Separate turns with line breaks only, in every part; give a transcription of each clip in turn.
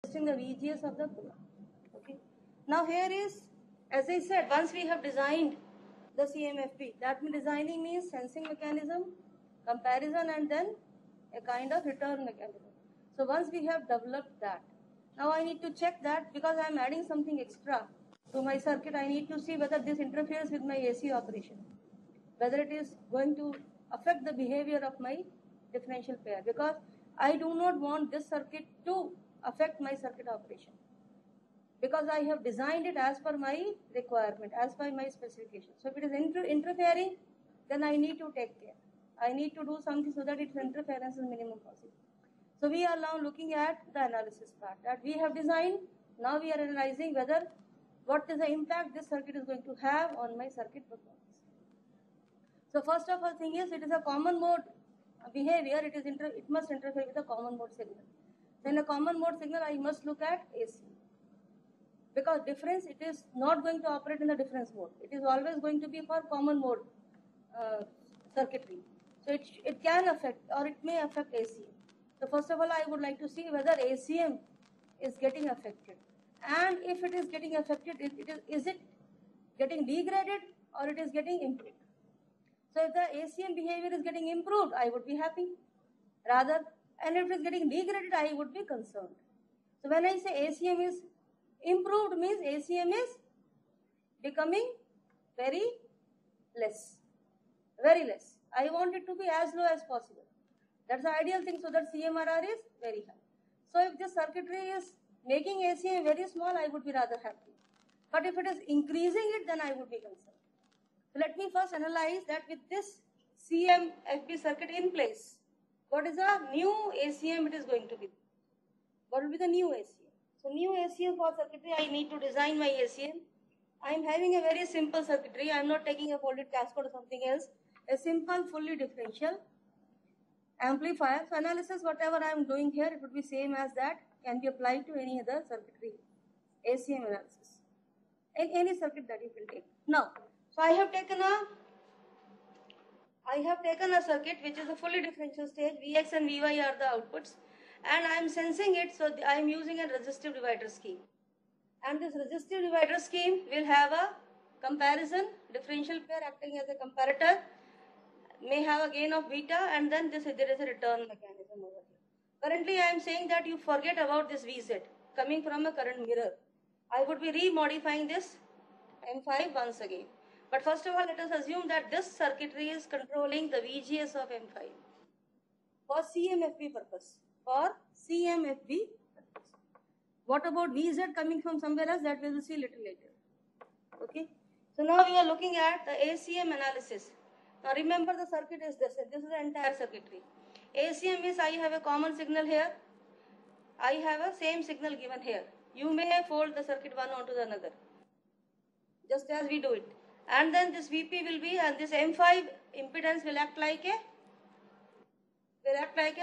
adjusting the VGS of the pull-up. Okay. Now here is, as I said, once we have designed the CMFP, that designing means sensing mechanism, comparison, and then a kind of return mechanism. So once we have developed that, now I need to check that because I am adding something extra to my circuit. I need to see whether this interferes with my AC operation, whether it is going to affect the behavior of my differential pair, because I do not want this circuit to affect my circuit operation, because I have designed it as per my requirement, as per my specification. So if it is interfering, then I need to take care. I need to do something so that its interference is minimum possible. So we are now looking at the analysis part that we have designed. Now we are analyzing whether what is the impact this circuit is going to have on my circuit performance. So first of all thing is, it is a common mode behavior. It must interfere with a common mode signal. Then a common mode signal, I must look at AC, because difference, it is not going to operate in the difference mode. It is always going to be for common mode circuitry. So it can affect, or it may affect ACM. So first of all, I would like to see whether ACM is getting affected, and if it is getting affected, is it getting degraded or it is getting improved. So if the ACM behavior is getting improved, I would be happy. And if it is getting degraded, I would be concerned. So when I say ACM is improved, means ACM is becoming very less. I want it to be as low as possible. That's the ideal thing, so that CMRR is very high. So if this circuitry is making ACM very small, I would be rather happy. But if it is increasing it, then I would be concerned. So let me first analyze that with this CMFP circuit in place, what is the new ACM it is going to be? What will be the new ACM? So new ACM for circuitry, I need to design my ACM. I am having a very simple circuitry. I am not taking a folded cascade or something else. A simple, fully differential amplifier. So analysis, whatever I am doing here, it would be same as that, can be applied to any other circuitry, ACM analysis, in any circuit that you will take. Now, so I have taken a circuit which is a fully differential stage. Vx and Vy are the outputs, and I am sensing it. So I am using a resistive divider scheme, and this resistive divider scheme will have a comparison differential pair acting as a comparator, may have a gain of beta, and then there is a return mechanism over here. Currently, I am saying that you forget about this Vz coming from a current mirror. I would be remodifying this M5 once again. But first of all, let us assume that this circuitry is controlling the VGS of M5 for CMFP purpose. What about Vz coming from somewhere else? That we will see little later. Okay. So now we are looking at the ACM analysis. Now remember, the circuit is this. This is the entire circuitry. ACM means I have a common signal here. I have a same signal given here. You may fold the circuit one onto the another, just as we do it. And then this Vp will be, and this M5 impedance will act like a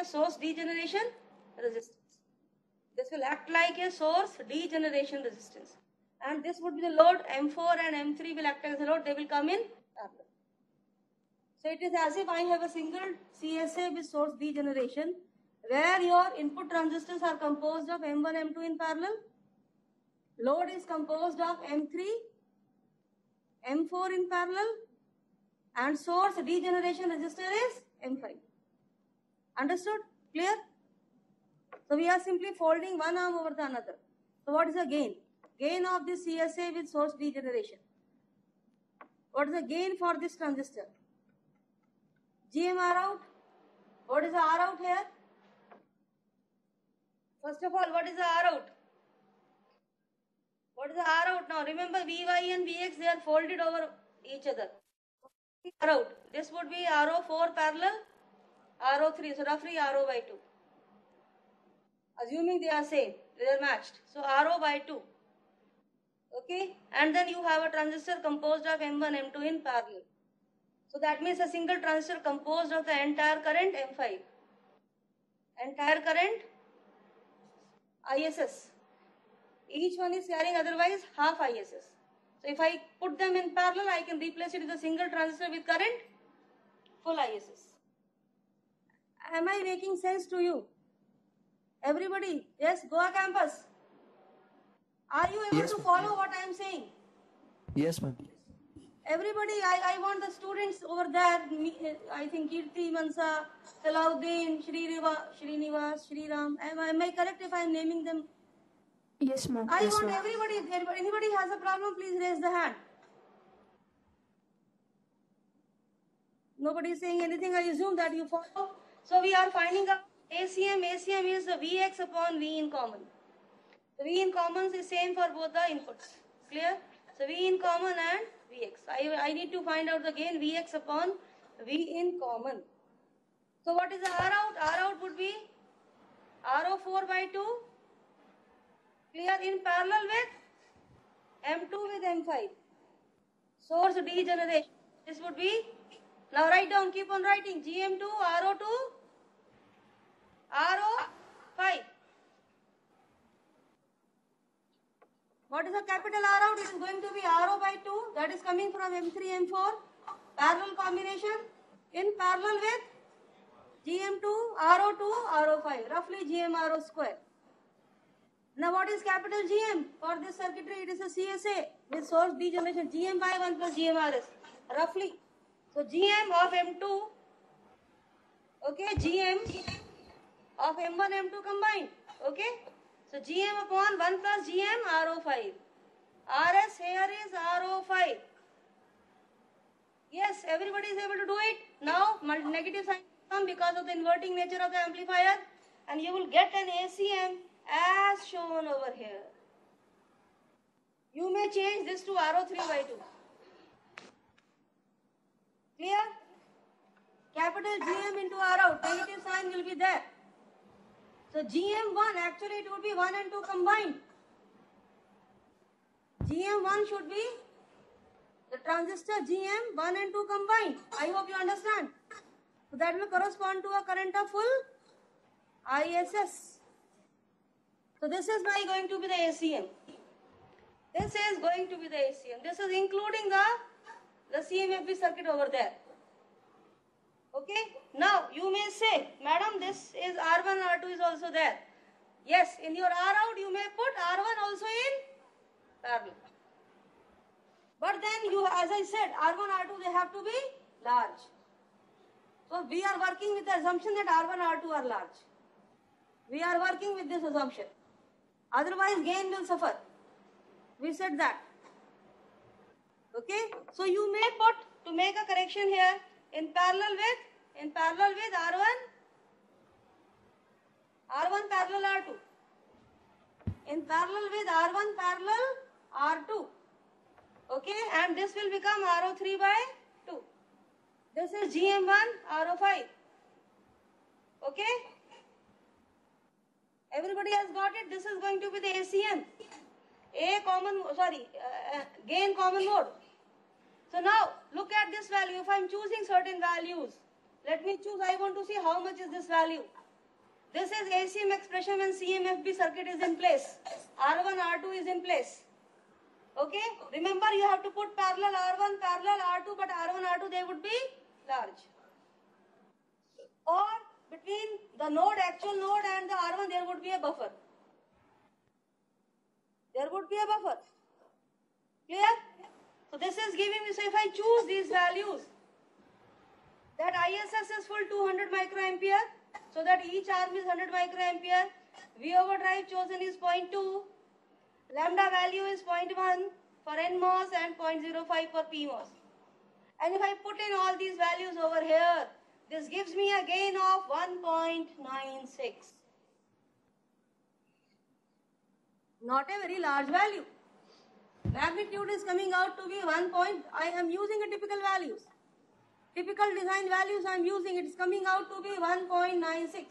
source degeneration resistance. This will act like a source degeneration resistance. And this would be the load. M4 and M3 will act as a load. They will come in parallel. So it is as if I have a single CSA with source degeneration, where your input transistors are composed of M1, M2 in parallel. Load is composed of M3, M4 in parallel, and source degeneration resistor is M5. Understood? Clear? So we are simply folding one arm over the another. So what is the gain? Gain of this CSA with source degeneration. What is the gain for this transistor? GMR out. What is the R out here? First of all, what is the R out? What is the R out? Now remember, Vy and Vx, they are folded over each other. R out. This would be RO4 parallel, RO3. So roughly RO by 2. Assuming they are same, they are matched. So RO by 2. Okay. And then you have a transistor composed of M1, M2 in parallel. So that means a single transistor composed of the entire current M5. Entire current ISS. Each one is carrying otherwise half ISS. So if I put them in parallel, I can replace it with a single transistor with current full ISS. Am I making sense to you? Everybody, yes, Goa campus. Are you able
Yes,
to
ma'am.
follow what I am saying?
Yes, ma'am.
Everybody, I want the students over there, I think Kirti, Mansa, Salahuddin, Srinivas, Sriram. Am I correct if I am naming them?
Yes, ma'am.
I
Yes,
want
ma'am.
everybody, if anybody has a problem, please raise the hand. Nobody is saying anything, I assume that you follow. So we are finding out ACM. ACM is the Vx upon V in common. The V in common is same for both the inputs. Clear? So V in common and Vx. I need to find out again Vx upon V in common. So what is the R out? R out would be RO4 by 2. Clear? In parallel with M2 with M5. Source degeneration. This would be, now write down, keep on writing, GM2, RO2, RO5. What is the capital R out? It is going to be RO by 2. That is coming from M3, M4. Parallel combination in parallel with GM2, RO2, RO5. Roughly GM RO square. Now what is capital GM? For this circuitry, it is a CSA with source degeneration. GM by 1 plus GMRS. Roughly. So GM of M2, okay, GM of M1, M2 combined. Okay. So GM upon 1 plus GM RO5. RS here is RO5. Yes, everybody is able to do it. Now negative sign come because of the inverting nature of the amplifier, and you will get an ACM as shown over here. You may change this to RO3 by 2. Clear? Capital GM into R out. Negative sign will be there. So GM1, actually it would be 1 and 2 combined. GM1 should be the transistor GM 1 and 2 combined. I hope you understand. So that will correspond to a current of full ISS. So this is going to be the ACM. This is going to be the ACM. This is including the CMFB circuit over there. Okay. Now you may say, madam, this is R1, R2 is also there. Yes, in your R out you may put R1 also in parallel. But then you, as I said, R1, R2 they have to be large. So we are working with the assumption that R1, R2 are large. We are working with this assumption. Otherwise gain will suffer. We said that. Okay. So you may put, to make a correction here, in parallel with R1 parallel R2. In parallel with R1 parallel R2. Okay, and this will become RO3 by 2. This is GM1 RO5. Okay. Everybody has got it. This is going to be the ACM. Gain common mode. So now look at this value. If I am choosing certain values, let me choose. I want to see how much is this value. This is ACM expression when CMFB circuit is in place. R1, R2 is in place. Okay. Remember, you have to put parallel R1, parallel R2, but R1, R2 they would be large. Or between the node, actual node and the R1, there would be a buffer. There would be a buffer. Clear? So this is giving me, so if I choose these values, that ISS is full 200 microampere, so that each arm is 100 microampere, V over drive chosen is 0.2, lambda value is 0.1 for NMOS and 0.05 for PMOS. And if I put in all these values over here, this gives me a gain of 1.96. Not a very large value. Magnitude is coming out to be 1. I am using a typical values. Typical design values I am using, it is coming out to be 1.96.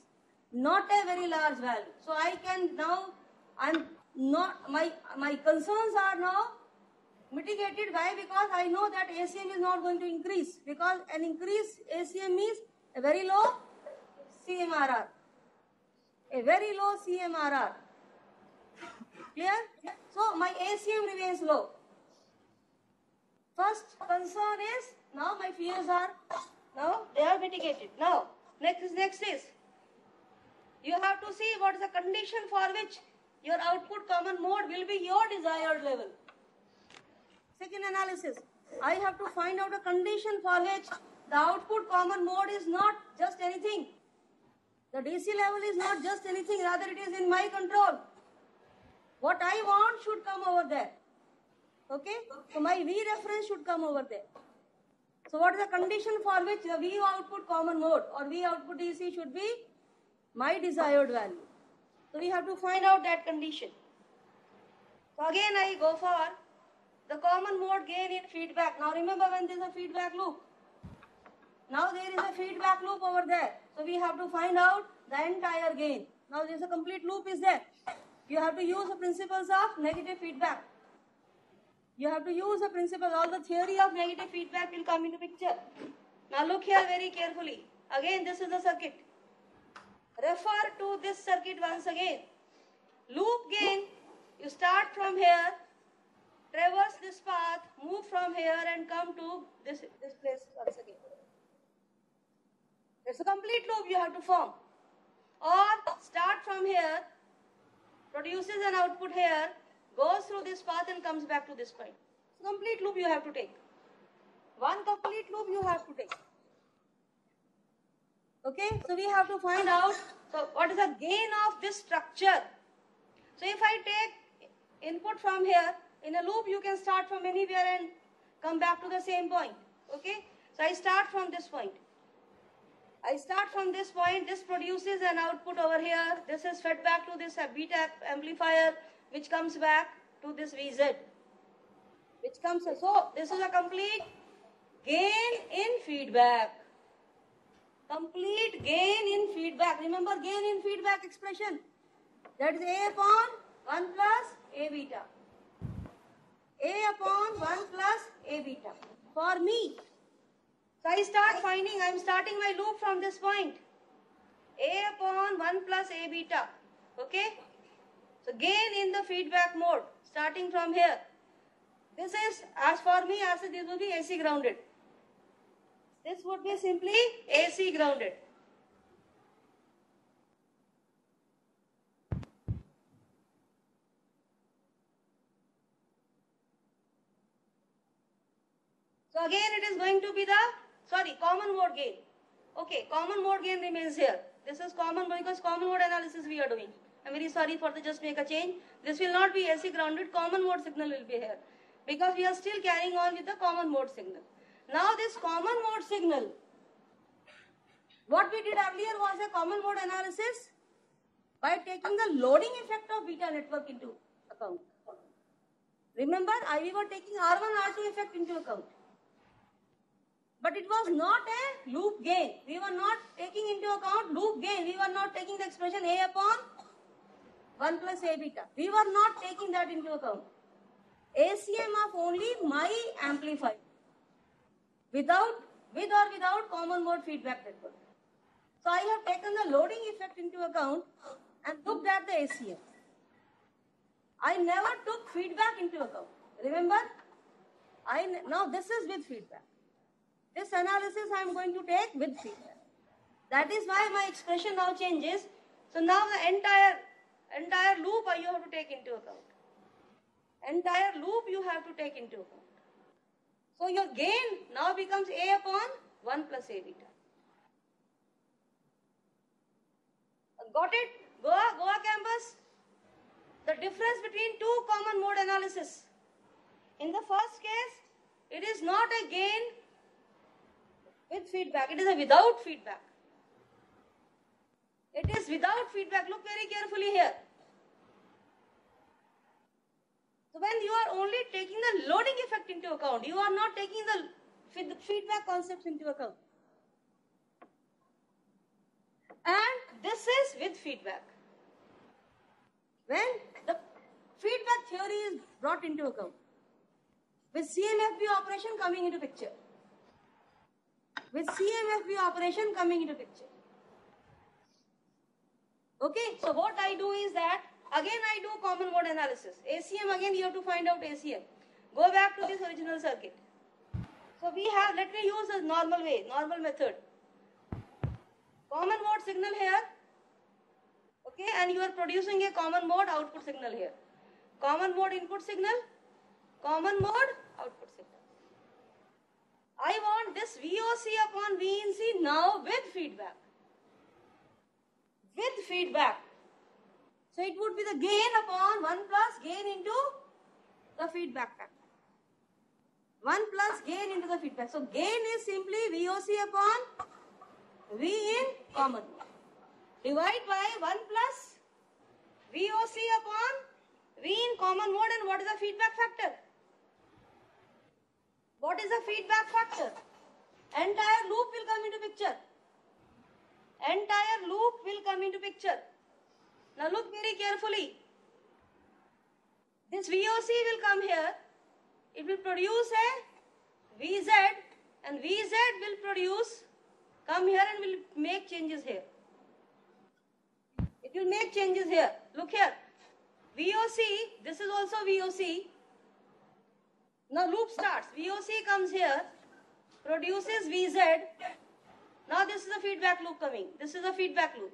Not a very large value. So I can now, my concerns are now mitigated. Why? Because I know that ACM is not going to increase, because an increased ACM means a very low CMRR. A very low CMRR. Clear? So my ACM remains low. First concern is, now my fears are, now they are mitigated. Now, next is, You have to see what is the condition for which your output common mode will be your desired level. Second analysis, I have to find out a condition for which the output common mode is not just anything. The DC level is not just anything, rather it is in my control. What I want should come over there. Okay? So my V reference should come over there. So what is the condition for which the V output common mode or V output DC should be my desired value? So we have to find out that condition. So again I go for the common mode gain in feedback. Now remember when there is a feedback loop. Now there is a feedback loop over there. So we have to find out the entire gain. Now there is a complete loop is there. You have to use the principles of negative feedback. You have to use the principles, all the theory of negative feedback will come into picture. Now look here very carefully. Again this is the circuit. Refer to this circuit once again. Loop gain, you start from here, traverse this path, move from here and come to this place once again. It's a complete loop you have to form. Or start from here, produces an output here, goes through this path and comes back to this point. It's a complete loop you have to take. One complete loop you have to take. Okay, so we have to find out, so what is the gain of this structure? So if I take input from here, in a loop you can start from anywhere and come back to the same point. Okay, so I start from this point. This produces an output over here. This is fed back to this beta amplifier, which comes back to this VZ. So this is a complete gain in feedback. Complete gain in feedback. Remember gain in feedback expression. That is A upon 1 plus A beta. A upon 1 plus A beta. For me. So I start finding, I am starting my loop from this point. A upon 1 plus A beta. Okay. So gain in the feedback mode. Starting from here. This is, as for me, as this will be AC grounded. This would be simply AC grounded. So again it is going to be the, common mode gain. Okay, common mode gain remains here. This is common because common mode analysis we are doing. I'm very sorry for the just make a change. This will not be AC grounded, common mode signal will be here. Because we are still carrying on with the common mode signal. Now this common mode signal, what we did earlier was a common mode analysis by taking the loading effect of beta network into account. Remember, we were taking R1, R2 effect into account. But it was not a loop gain. We were not taking into account loop gain. We were not taking the expression A upon 1 plus A beta. We were not taking that into account. ACM of only my amplifier. With or without common mode feedback network. So I have taken the loading effect into account and looked at the ACM. I never took feedback into account. Remember? Now this is with feedback. This analysis I am going to take with feedback. That is why my expression now changes. So now the entire loop you have to take into account. Entire loop you have to take into account. So your gain now becomes A upon 1 plus A beta. Got it? Goa campus. The difference between two common mode analysis. In the first case, it is not a gain with feedback. It is a without feedback. It is without feedback. Look very carefully here. So when you are only taking the loading effect into account, you are not taking the feedback concepts into account. And this is with feedback. When the feedback theory is brought into account, with CMFB operation coming into picture. With CMFB operation coming into picture. Okay, so what I do is that, again I do common mode analysis. ACM, again you have to find out ACM. Go back to this original circuit. So we have, let me use a normal way, normal method. Common mode signal here. Okay, and you are producing a common mode output signal here. Common mode input signal, common mode output signal. I want this VOC upon VNC now with feedback. With feedback. So it would be the gain upon 1 plus gain into the feedback factor. 1 plus gain into the feedback. So gain is simply VOC upon V in common mode. Divide by 1 plus VOC upon V in common mode, and what is the feedback factor? What is the feedback factor? Entire loop will come into picture. Entire loop will come into picture. Now look very carefully. This VOC will come here. It will produce a VZ, and VZ will produce, come here and will make changes here. It will make changes here. Look here. VOC, this is also VOC. Now loop starts. VOC comes here, produces VZ. Now this is the feedback loop coming. This is the feedback loop.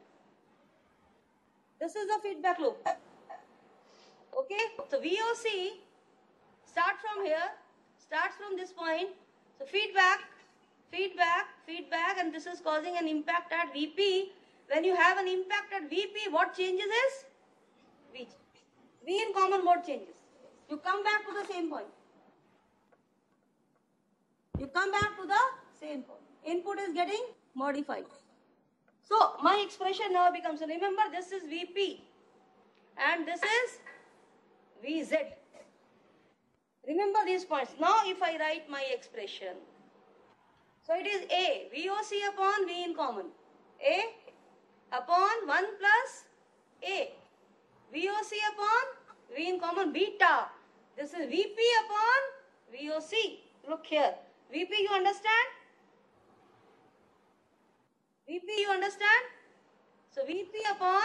This is the feedback loop. Okay? So VOC starts from here, starts from this point. So feedback, feedback, feedback, and this is causing an impact at VP. When you have an impact at VP, what changes is? V. V in common mode changes. You come back to the same point. You come back to the same point. Input is getting modified. So my expression now becomes, remember this is VP and this is VZ. Remember these points. Now if I write my expression, so it is A, VOC upon V in common. A upon 1 plus A. VOC upon V in common beta. This is VP upon VOC. Look here. VP you understand? VP you understand? So VP upon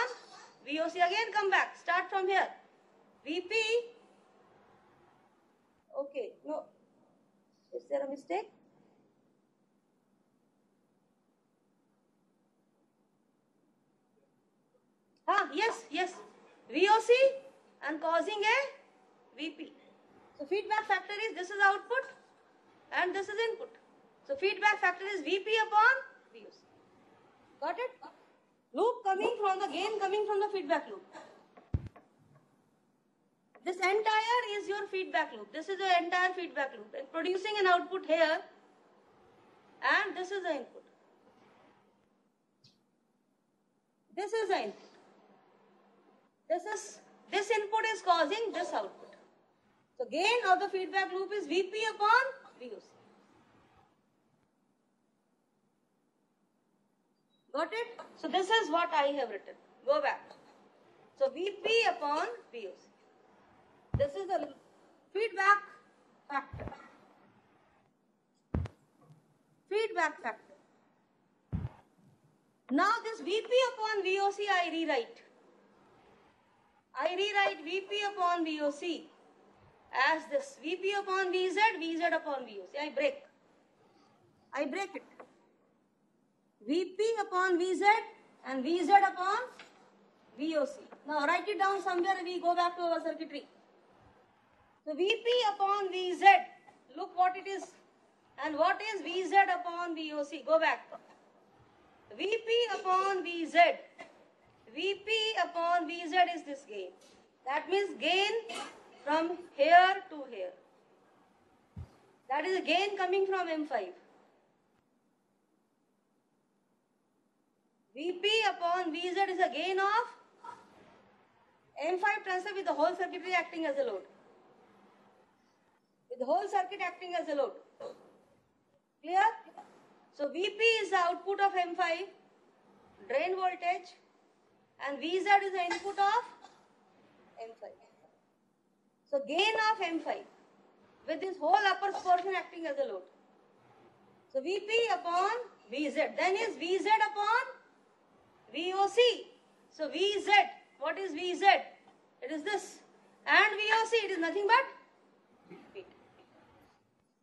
VOC, again come back. Start from here. VP. Okay. No. Is there a mistake? Yes, yes. VOC and causing a VP. So feedback factor is, this is output and this is input. So feedback factor is VP upon VOC. Got it? Loop coming from the gain coming from the feedback loop. This entire is your feedback loop. This is the entire feedback loop. And producing an output here, and this is the input. This is the input. This input is causing this output. So gain of the feedback loop is VP upon VOC. Got it? So this is what I have written. Go back. So VP upon VOC. This is the feedback factor. Feedback factor. Now this VP upon VOC I rewrite. I rewrite VP upon VOC as this. VP upon VZ, VZ upon VOC. I break it. VP upon VZ and VZ upon VOC. Now write it down somewhere and we go back to our circuitry. So VP upon VZ, look what it is. And what is VZ upon VOC? Go back. VP upon VZ. VP upon VZ is this gain. That means gain from here to here. That is a gain coming from M5. VP upon VZ is a gain of M5 transfer with the whole circuitry acting as a load. With the whole circuit acting as a load. Clear? So VP is the output of M5, drain voltage, and VZ is the input of M5. So gain of M5 with this whole upper portion acting as a load. So VP upon VZ. Then is VZ upon VOC. So VZ, what is VZ? It is this. And VOC, it is nothing but VT.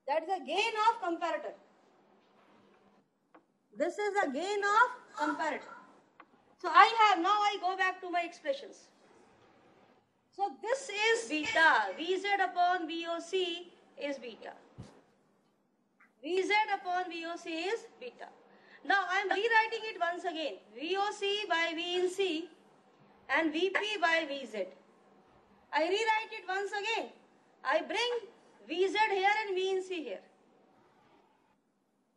That is a gain of comparator. This is a gain of comparator. So I have, now I go back to my expressions. So this is beta. Vz upon Voc is beta. Vz upon Voc is beta. Now I am rewriting it once again. Voc by V in C and Vp by Vz. I rewrite it once again. I bring Vz here and V in C here.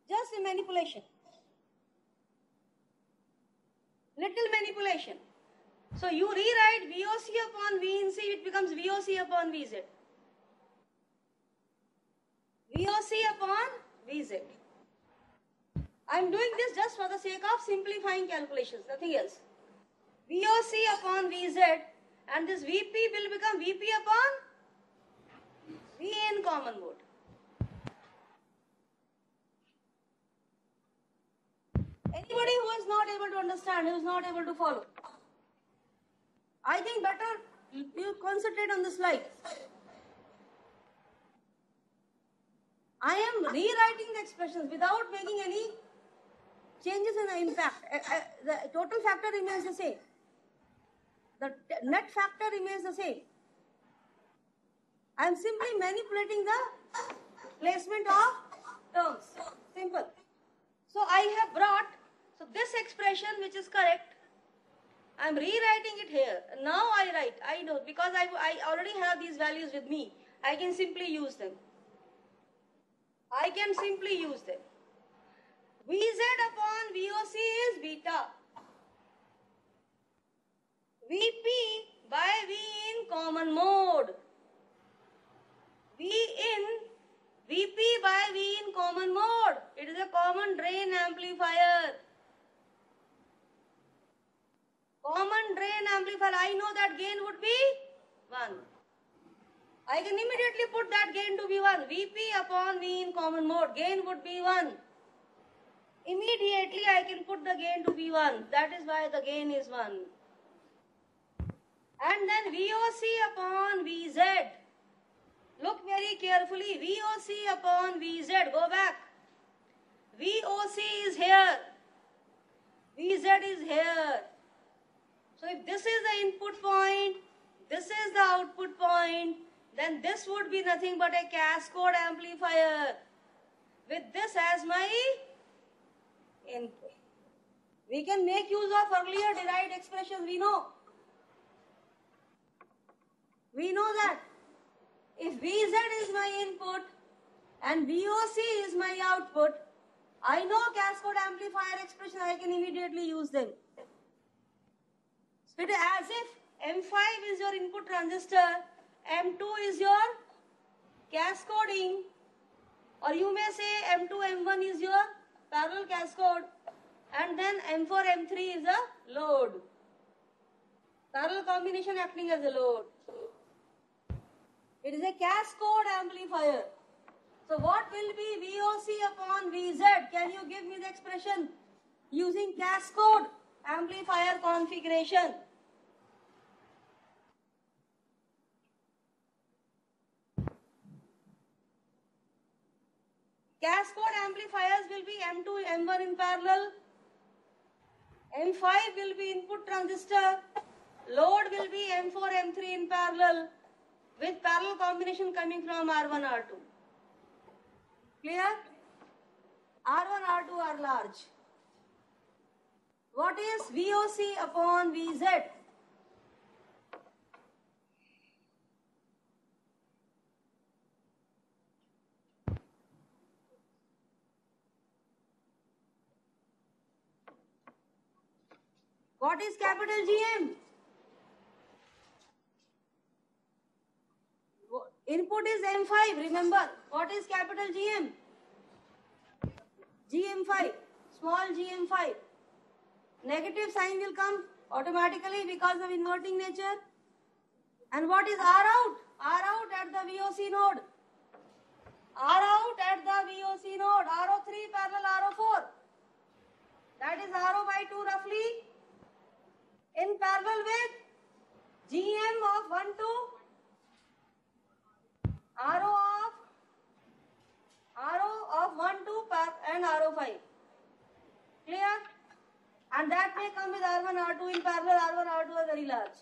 Just a manipulation. Little manipulation. So you rewrite Voc upon V in C, it becomes Voc upon Vz. Voc upon Vz. I am doing this just for the sake of simplifying calculations, nothing else. Voc upon Vz and this Vp will become Vp upon V in common mode. Anybody who is not able to understand, who is not able to follow, I think better you concentrate on the slide. I am rewriting the expressions without making any changes in the impact. The total factor remains the same. The net factor remains the same. I am simply manipulating the placement of terms. Simple. So I have brought, so this expression which is correct, I am rewriting it here. Now I write, I know, because I already have these values with me. I can simply use them. I can simply use them. Vz upon Voc is beta. Vp by V in common mode. Vp by V in common mode. It is a common drain amplifier. Common drain amplifier. I know that gain would be 1. I can immediately put that gain to be 1. Vp upon V in common mode. Gain would be 1. Immediately I can put the gain to be 1. That is why the gain is 1. And then Voc upon Vz. Look very carefully. Voc upon Vz. Go back. Voc is here. Vz is here. So if this is the input point, this is the output point, then this would be nothing but a cascode amplifier with this as my input. We can make use of earlier derived expressions, we know. We know that if Vz is my input and Voc is my output, I know cascode amplifier expression, I can immediately use them. So it is as if M5 is your input transistor, M2 is your cascoding, or you may say M2, M1 is your parallel cascode, and then M4, M3 is a load. Parallel combination acting as a load. It is a cascode amplifier. So what will be Voc upon Vz? Can you give me the expression using cascode amplifier configuration? Cascode amplifiers will be M2, M1 in parallel. M5 will be input transistor. Load will be M4, M3 in parallel with parallel combination coming from R1, R2. Clear? R1, R2 are large. What is Voc upon Vz? What is capital GM? Input is M5, remember. What is capital GM? GM5, small GM5. Negative sign will come automatically because of inverting nature. And what is R out? R out at the VOC node. R out at the VOC node. RO3 parallel RO4. That is RO by 2 roughly. In parallel with GM of 1 to RO of 1 to and RO5. Clear? And that may come with R1, R2 in parallel. R1, R2 are very large.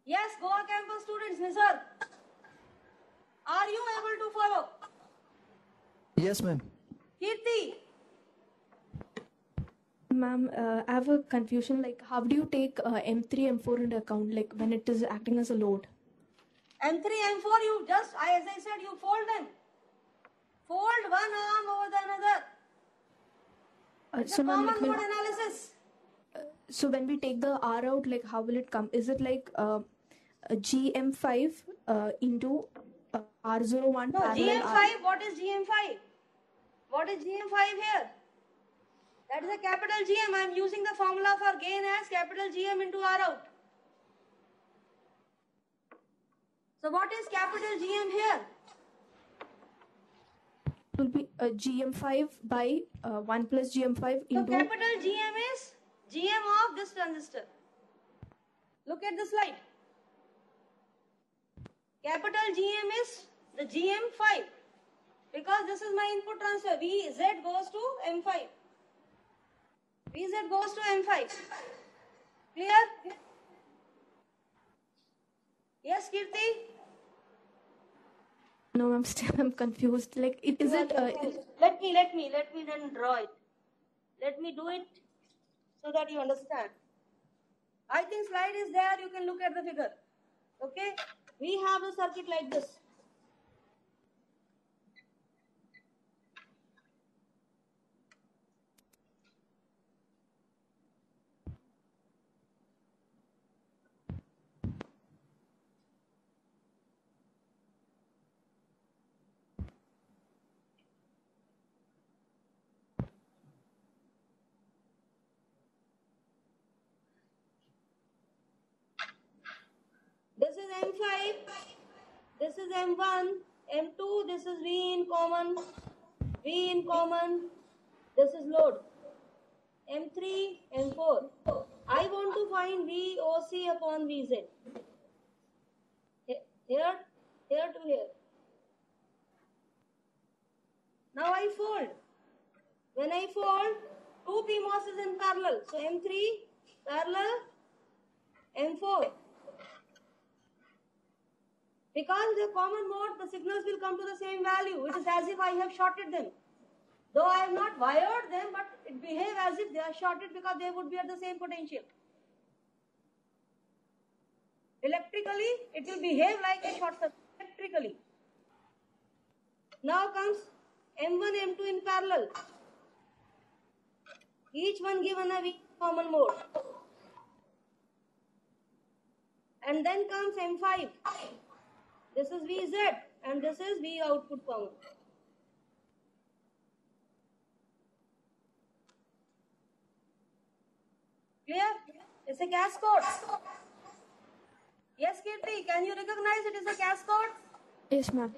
Yes, Goa campus students, Nisar. Are you able to follow?
Yes, ma'am.
Kirti.
Ma'am, I have a confusion. Like, how do you take M3, M4 into account? Like, when it is acting as a load?
M3, M4, you just, as I said, you fold them. Fold one arm over the another. It's a common mode analysis.
So when we take the R out, like, how will it come? Is it like a GM5 into R01?
No, GM5, what is GM5? What is GM5 here? That is a capital GM. I am using the formula for gain as capital GM into R out. So what is capital GM here?
It will be GM5 by 1 plus GM5 into...
So capital GM is GM of this transistor. Look at the slide. Capital GM is the GM5. Because this is my input transfer. VZ goes to M5. VZ goes to M5. Clear? Yes, Kirti?
No, I'm still I'm confused. Like, is it...
Let me then draw it. Let me do it so that you understand. I think slide is there. You can look at the figure. Okay? We have a circuit like this. This is M5, this is M1, M2, this is V in common, this is load, M3, M4. I want to find VOC upon VZ. Here to here. Now I fold. When I fold, two PMOS is in parallel. So M3 parallel M4. Because the common mode, the signals will come to the same value. It is as if I have shorted them. Though I have not wired them, but it behaves as if they are shorted because they would be at the same potential. Electrically, it will behave like a short circuit. Electrically. Now comes M1, M2 in parallel. Each one given a V common mode. And then comes M5. This is VZ and this is V output common. Clear? It's a cascade. Yes, Kirti, can you recognize it is a cascade?
Yes, ma'am.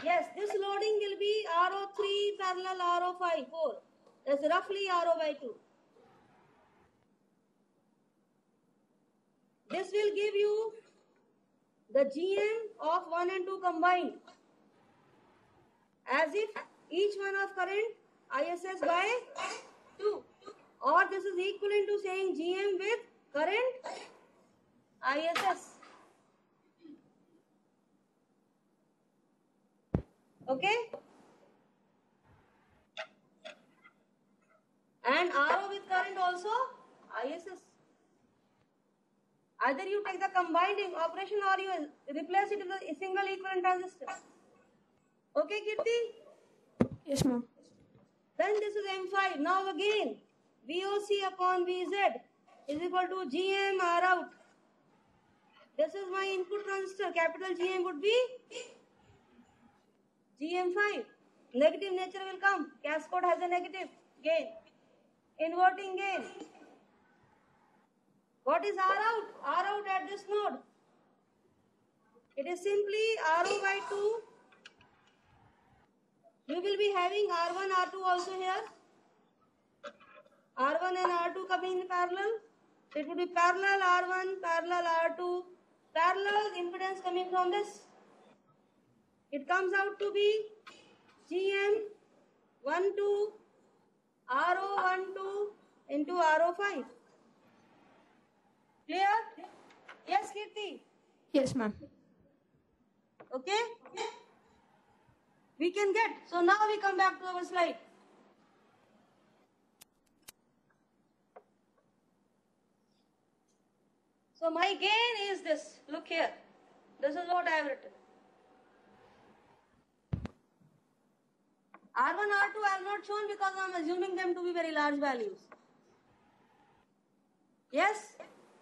Yes, this loading will be RO3 parallel RO5, 4. That's roughly RO by 2. This will give you the GM of 1 and 2 combined. As if each one of current ISS by 2. Or this is equivalent to saying GM with current ISS. Okay? And RO with current also ISS. Either you take the combined operation or you replace it with a single equivalent transistor. Okay, Kirti?
Yes, ma'am.
Then this is M5. Now again, VOC upon VZ is equal to GM R out. This is my input transistor. Capital GM would be GM5. Negative nature will come. Cascode has a negative gain. Inverting gain. What is R out? R out at this node. It is simply RO by 2. You will be having R1, R2 also here. R1 and R2 coming in parallel. So it would be parallel R1, parallel R2, parallel impedance coming from this. It comes out to be GM 12, RO 12, into RO5. Clear? Yes, Kirti.
Yes, ma'am.
Okay? We can get. So now we come back to our slide. So my gain is this. Look here. This is what I have written. R1, R2 I have not shown because I am assuming them to be very large values. Yes?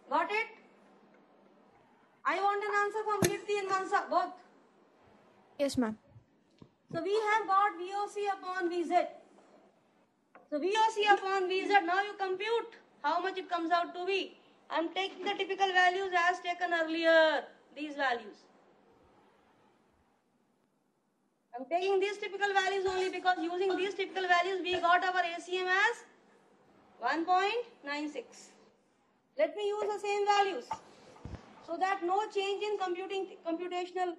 Got it? I want an answer from Kirti and Mansa, both.
Yes, ma'am.
So we have got VOC upon VZ. So VOC upon VZ, now you compute how much it comes out to be. I am taking the typical values as taken earlier, these values. I am taking these typical values only because using these typical values we got our ACM as 1.96. Let me use the same values so that no change in computational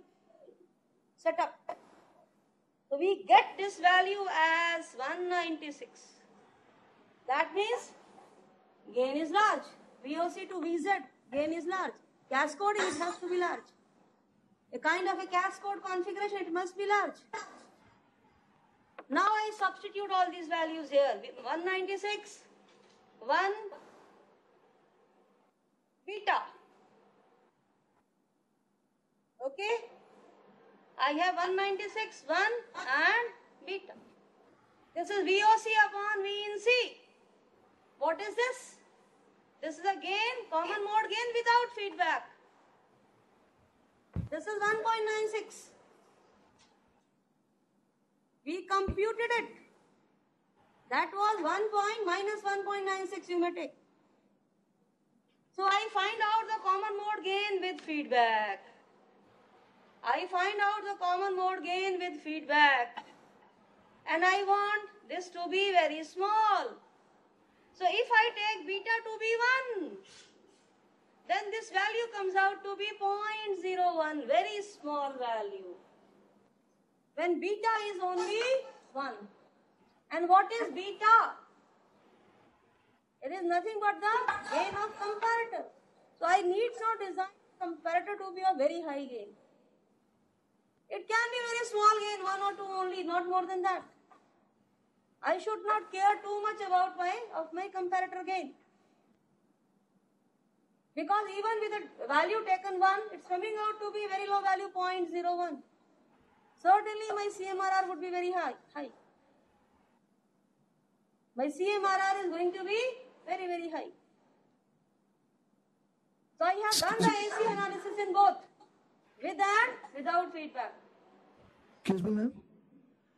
setup. So we get this value as 196. That means gain is large. VOC to VZ, gain is large. Cascoding, it has to be large. A kind of a cascode configuration, it must be large. Now I substitute all these values here. 196, 1, beta. Okay? I have 196, 1 and beta. This is VOC upon V in C. What is this? This is a gain, common mode gain without feedback. This is 1.96. We computed it. That was 1 minus 1.96 you may take. So I find out the common mode gain with feedback. I find out the common mode gain with feedback. And I want this to be very small. So if I take beta to be 1, then this value comes out to be 0.01, very small value. When beta is only 1. And what is beta? It is nothing but the gain of comparator. So I need not design comparator to be a very high gain. It can be very small gain, 1 or 2 only, not more than that. I should not care too much about my comparator gain. Because even with the value taken 1, it's coming out to be very low value, 0.01. Certainly my CMRR would be very high. My CMRR is going to be very, very high. So I have done the AC analysis in both, with and without feedback.
Excuse me, ma'am.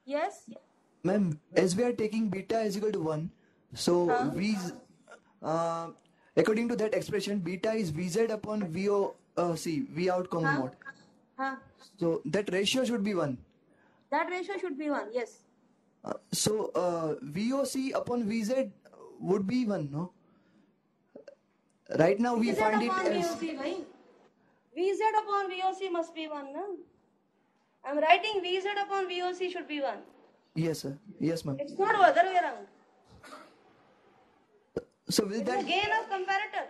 Yes?
Ma'am, as we are taking beta is equal to 1, so according to that expression, beta is VZ upon VOC, V out common mode. So that ratio should be 1.
That ratio should be 1, yes.
So VOC upon VZ would be 1, no? Right now we
VZ
find it
upon
as...
VOC, bhai. VZ upon VOC must be 1, no? I am writing VZ upon VOC should be 1.
Yes, sir. Yes, ma'am.
It's not other way around.
So with
It's
that...
a gain of comparator.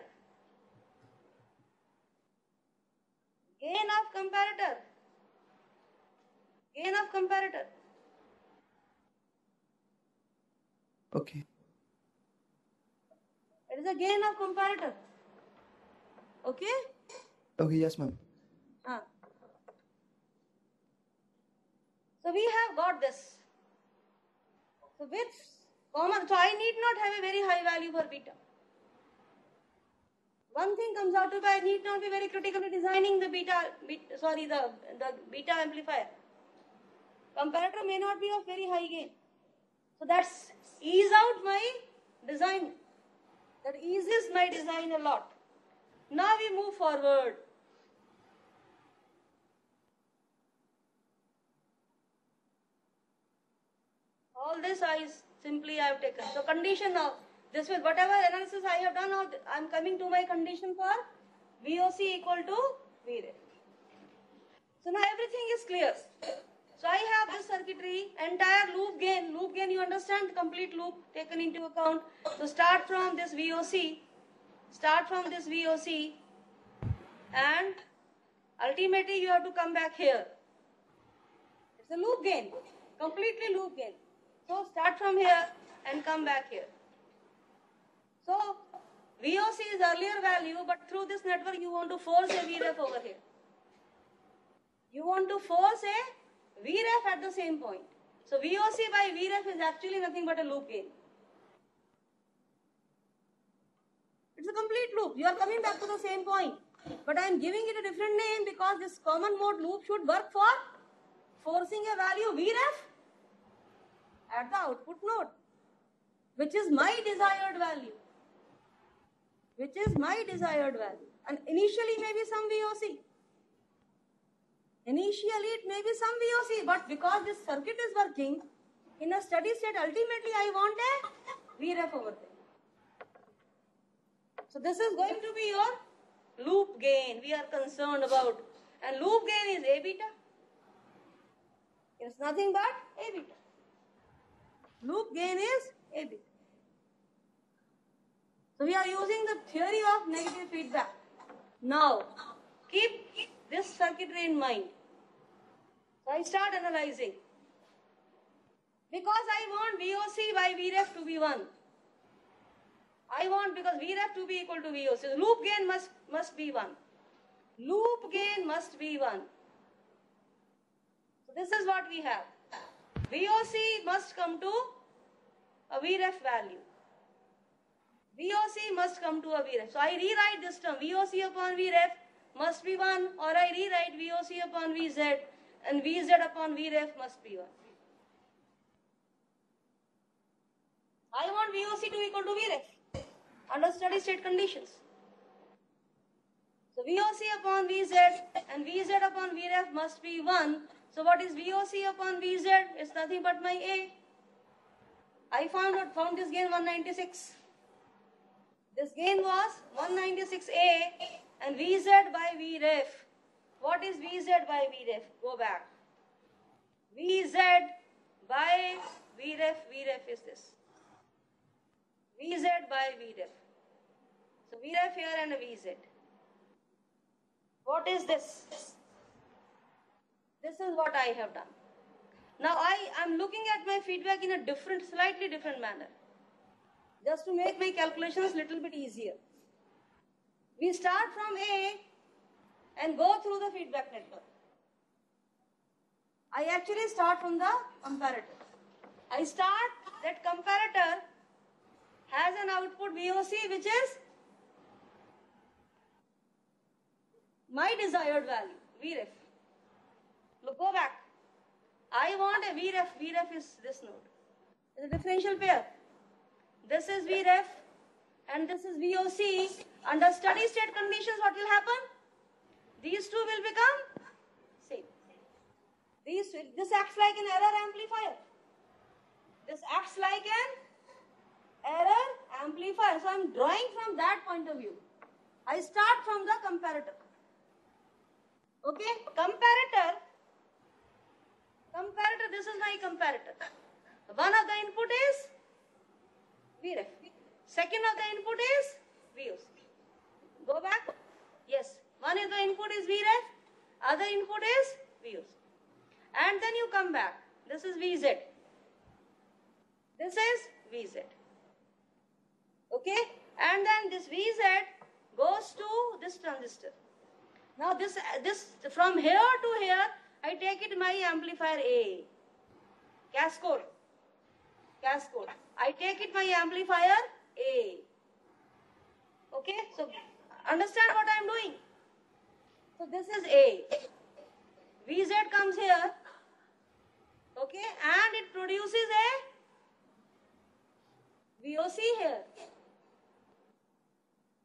Gain of comparator. Gain of comparator.
Okay.
It is a gain of comparator. Okay?
Okay, yes, ma'am.
So we have got this. So with common, so I need not have a very high value for beta. One thing comes out to be I need not be very critically designing the beta amplifier. Comparator may not be of very high gain. So that's ease out my design. That eases my design a lot. Now we move forward. All this I have taken. So condition now, this will, whatever analysis I have done now, I am coming to my condition for VOC equal to V rate. So now everything is clear. So I have this circuitry, entire loop gain you understand, complete loop taken into account. So start from this VOC, and ultimately you have to come back here. It's a loop gain, completely loop gain. So start from here and come back here. So VOC is earlier value, but through this network you want to force a VREF over here. You want to force a VREF at the same point. So VOC by VREF is actually nothing but a loop gain. It's a complete loop. You are coming back to the same point. But I am giving it a different name because this common mode loop should work for forcing a value VREF at the output node, which is my desired value. And initially maybe some VOC. Initially it may be some VOC, but because this circuit is working in a steady state, ultimately I want a VREF over there. So this is going to be your loop gain we are concerned about. And loop gain is A beta. It's nothing but A beta. Loop gain is A beta. So we are using the theory of negative feedback. Now, keep this circuitry in mind. So I start analyzing. Because I want VOC by VREF to be 1. Because VREF to be equal to VOC. So loop gain must be 1. Loop gain must be 1. So this is what we have. VOC must come to a VREF value. VOC must come to a VREF. So I rewrite this term. VOC upon VREF must be 1, or I rewrite VOC upon VZ, and VZ upon VREF must be 1. I want VOC to equal to VREF under steady state conditions. So VOC upon VZ and VZ upon VREF must be 1. So what is VOC upon VZ? It's nothing but my A. I found this gain 196. This gain was 196A and VZ by VREF. What is VZ by VREF? Go back. VZ by VREF is this. VZ by VREF. So VREF here and a VZ. What is this? This is what I have done. Now I am looking at my feedback in a slightly different manner, just to make my calculations a little bit easier. We start from A and go through the feedback network. I actually start from the comparator. I start that comparator has an output VOC which is my desired value, VREF. Look, go back. I want a VREF. VREF is this node. It's a differential pair. This is VREF and this is VOC. Under steady state conditions, what will happen? These two will become same. This acts like an error amplifier. This acts like an error amplifier. So I am drawing from that point of view. I start from the comparator. Okay, comparator, this is my comparator. One of the input is VREF. Second of the input is VOC. Go back. Yes, one of the input is VREF, other input is VOC. And then you come back. This is VZ. This is VZ. Okay, and then this VZ goes to this transistor. Now this from here to here, I take it my amplifier A. Cascode. I take it my amplifier A. Okay, so understand what I am doing. So this is A. VZ comes here. Okay, and it produces a VOC here.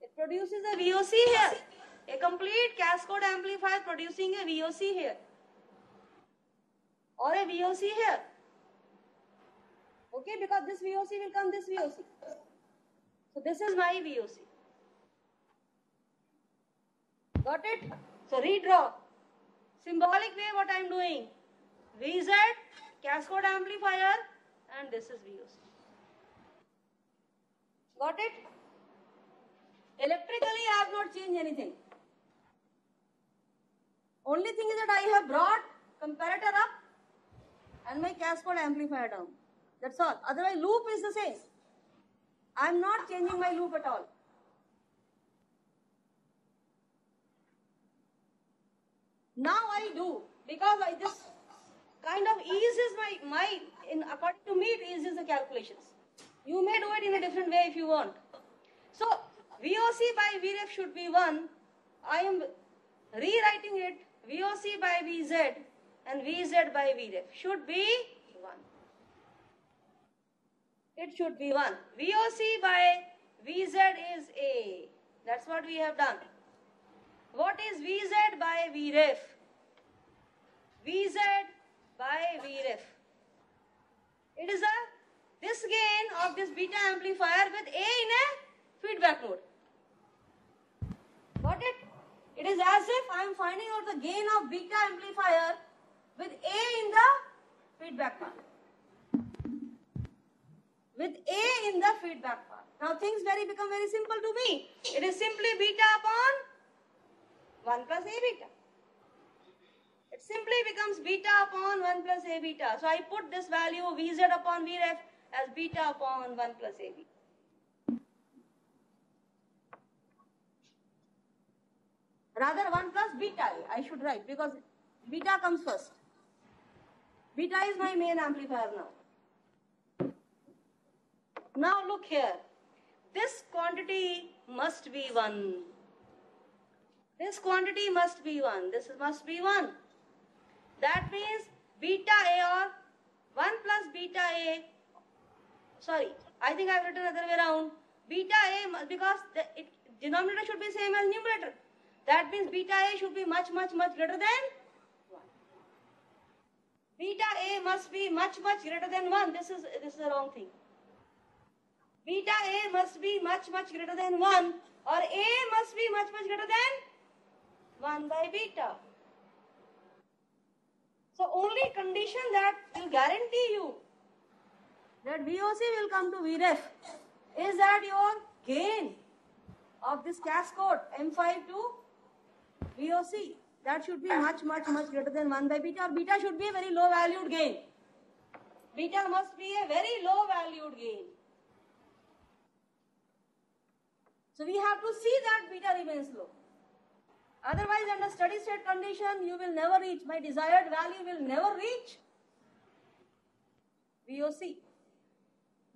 It produces a VOC here. A complete cascode amplifier producing a VOC here. Or a VOC here. Okay, because this VOC will come this VOC. So this is my VOC. Got it? So redraw. Symbolic way what I am doing. VZ, cascode amplifier, and this is VOC. Got it? Electrically, I have not changed anything. Only thing is that I have brought comparator up and my cascode amplifier down. That's all. Otherwise, loop is the same. I am not changing my loop at all. Now I do, because this kind of eases according to me, it eases the calculations. You may do it in a different way if you want. So, VOC by VREF should be 1. I am rewriting it, VOC by VZ and VZ by VREF should be 1. It should be 1. VOC by VZ is A. That's what we have done. What is VZ by VREF? VZ by VREF. It is this gain of this beta amplifier with A in a feedback node. Got it? It is as if I am finding out the gain of beta amplifier with A in the feedback part. With A in the feedback part. Now things become very simple to me. It is simply beta upon 1 plus A beta. It simply becomes beta upon 1 plus A beta. So I put this value VZ upon VREF as beta upon 1 plus A beta. Rather 1 plus beta A, I should write, because beta comes first. Beta is my main amplifier now. Now look here. This quantity must be 1. This quantity must be 1. This must be 1. That means beta A or 1 plus beta A. Sorry, I think I have written other way around. Beta A, because the denominator should be same as numerator. That means beta A should be much greater than 1. Beta A must be much greater than 1. This is the wrong thing. Beta A must be much greater than 1, or A must be much greater than 1 by beta. So only condition that will guarantee you that VOC will come to VREF is that your gain of this cascode M5 to VOC, that should be much greater than 1 by beta, or beta should be a very low valued gain. Beta must be a very low valued gain. So we have to see that beta remains low. Otherwise, under steady state condition, you will never reach, my desired value will never reach VOC.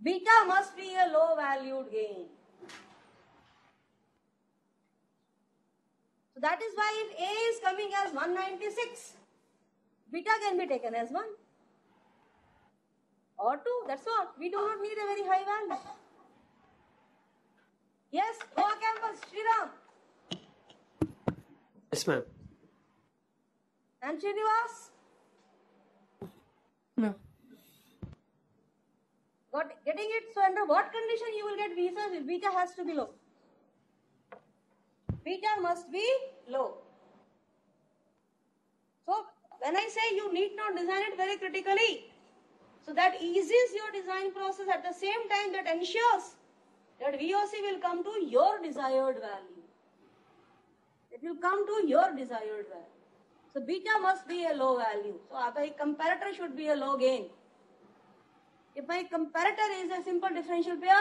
Beta must be a low valued gain. So that is why if A is coming as 196, beta can be taken as 1 or 2, that's all. We do not need a very high value. Yes, Goa campus, Sriram.
Yes, ma'am.
And Srinivas?
No.
Getting it? So under what condition you will get visa? Beta has to be low. Beta must be low. So when I say you need not design it very critically, so that eases your design process, at the same time that ensures that VOC will come to your desired value. It will come to your desired value. So beta must be a low value. So my comparator should be a low gain. If my comparator is a simple differential pair,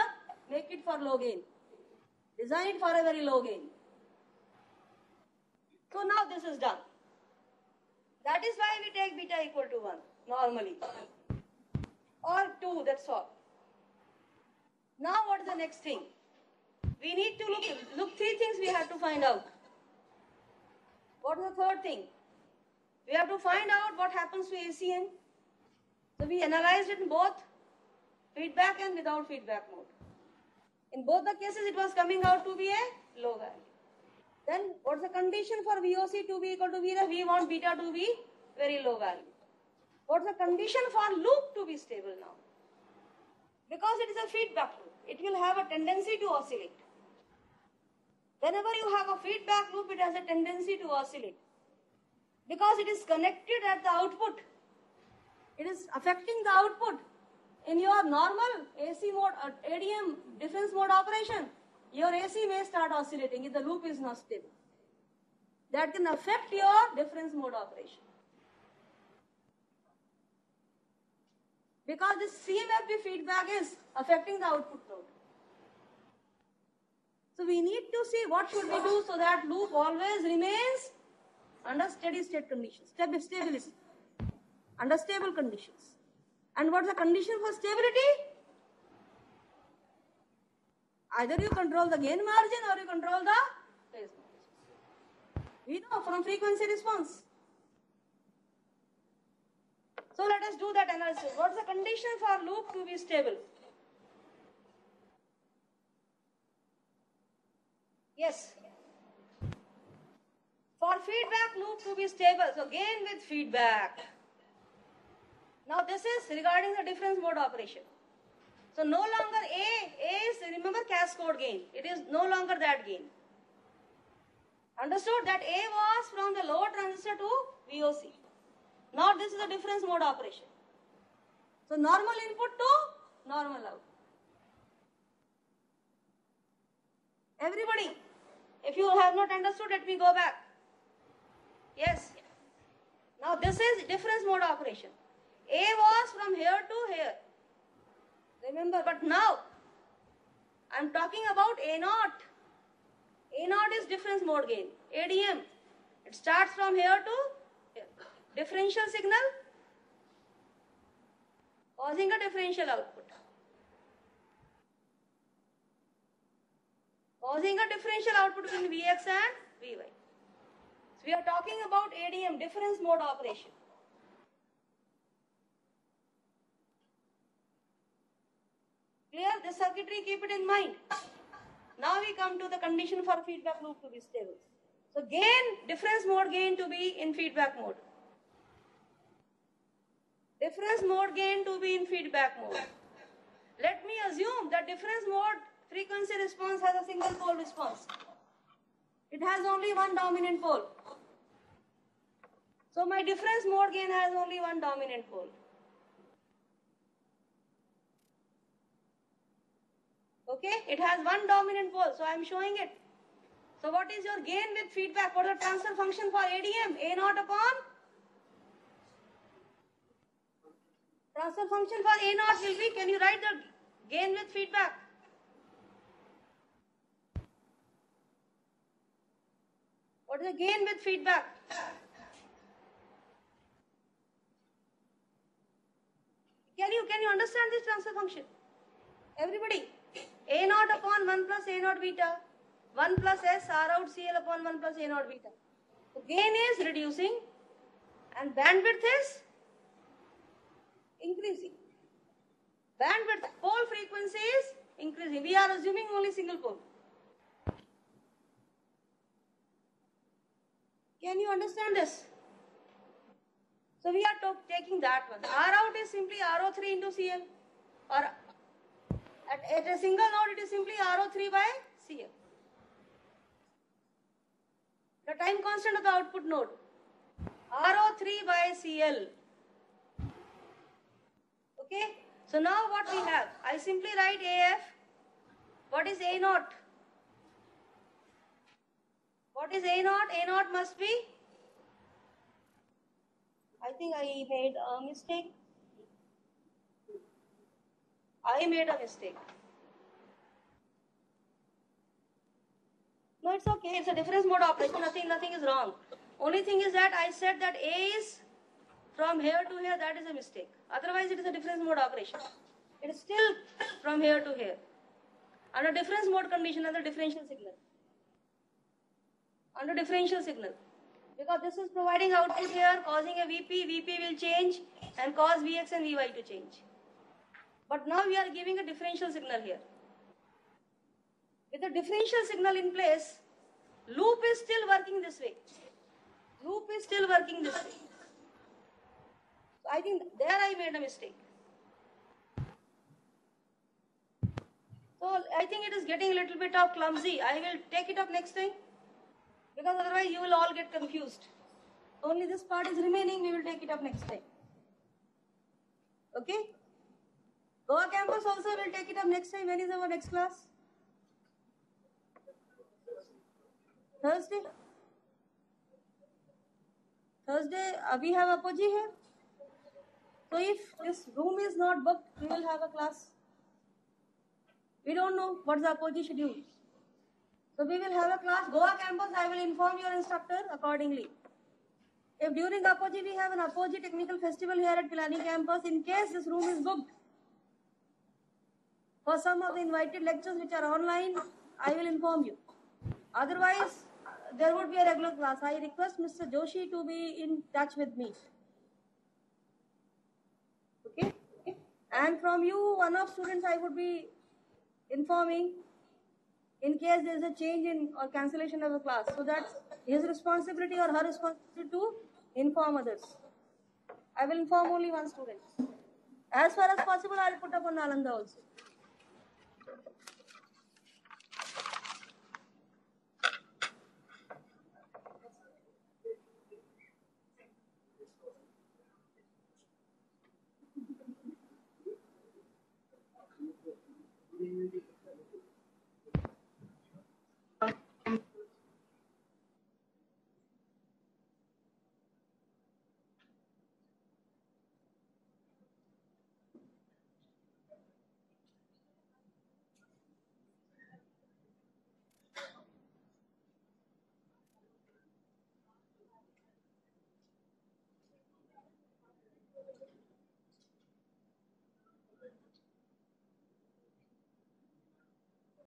make it for low gain. Design it for a very low gain. So now this is done. That is why we take beta equal to 1 normally. Or 2, that's all. Now what is the next thing? We need to look 3 things we have to find out. What is the third thing? We have to find out what happens to ACN. So we analyzed it in both feedback and without feedback mode. In both the cases it was coming out to be a low value. Then what's the condition for VOC to be equal to VREF? We want beta to be very low value. What's the condition for loop to be stable now? Because it is a feedback loop, it will have a tendency to oscillate. Whenever you have a feedback loop, it has a tendency to oscillate. Because it is connected at the output It is affecting the output. In your normal AC mode, ADM difference mode operation, your AC may start oscillating if the loop is not stable. That can affect your difference mode operation. Because this CMFB feedback is affecting the output node. So we need to see what should we do so that loop always remains under steady state conditions, stability, under stable conditions. And what's the condition for stability? Either you control the gain margin or you control the phase margin. We know from frequency response. So let us do that analysis. What's the condition for loop to be stable? Yes. For feedback loop to be stable, so gain with feedback. Now this is regarding the difference mode operation. So no longer A is, remember, cascode gain. It is no longer that gain. Understood that A was from the lower transistor to VOC. Now this is a difference mode operation. So normal input to normal output. Everybody, if you have not understood, let me go back. Yes. Now this is difference mode operation. A was from here to here. Remember, but now I am talking about A naught. A naught is difference mode gain. ADM. It starts from here to here. Differential signal causing a differential output. Causing a differential output between Vx and Vy. So we are talking about ADM, difference mode operation. Clear? This circuitry, keep it in mind. Now we come to the condition for feedback loop to be stable. So gain, difference mode gain to be in feedback mode. Difference mode gain to be in feedback mode. Let me assume that difference mode frequency response has a single pole response. It has only one dominant pole. So my difference mode gain has only one dominant pole. Okay, it has one dominant pole, so I am showing it. So what is your gain with feedback? What is the transfer function for ADM? A naught upon? Transfer function for A naught will be, can you write the gain with feedback? What is the gain with feedback? Can you understand this transfer function? Everybody. A naught upon 1 plus A naught beta. 1 plus S R out CL upon 1 plus A naught beta. So gain is reducing and bandwidth is increasing. Bandwidth, pole frequency is increasing. We are assuming only single pole. Can you understand this? So we are taking that one. R out is simply RO3 into CL. Or at a single node, it is simply RO3 by CL. The time constant of the output node. RO3 by CL. Okay. So now what we have? I simply write AF. What is A naught? What is A naught? A naught must be, I think I made a mistake. No, it's okay. It's a difference mode operation. Nothing is wrong. Only thing is that I said that A is from here to here. That is a mistake. Otherwise, it is a difference mode operation. It is still from here to here. Under difference mode condition, under differential signal. Under differential signal. Because this is providing output here, causing a VP. VP will change and cause Vx and Vy to change. But now we are giving a differential signal here. With the differential signal in place, loop is still working this way. Loop is still working this way. So I think there I made a mistake. So I think it is getting a little bit of clumsy. I will take it up next time. Because otherwise you will all get confused. Only this part is remaining, we will take it up next time. Okay? Goa campus also will take it up next time. When is our next class? Thursday? Thursday, we have apogee here. So if this room is not booked, we will have a class. We don't know what's the apogee schedule. So we will have a class. Goa campus, I will inform your instructor accordingly. If during apogee we have an apogee technical festival here at Pilani campus, in case this room is booked, for some of the invited lectures which are online, I will inform you. Otherwise, there would be a regular class. I request Mr. Joshi to be in touch with me. Okay? And from you, one of students I would be informing in case there is a change in or cancellation of a class. So that's his responsibility or her responsibility to inform others. I will inform only one student. As far as possible, I will put up on Nalanda also.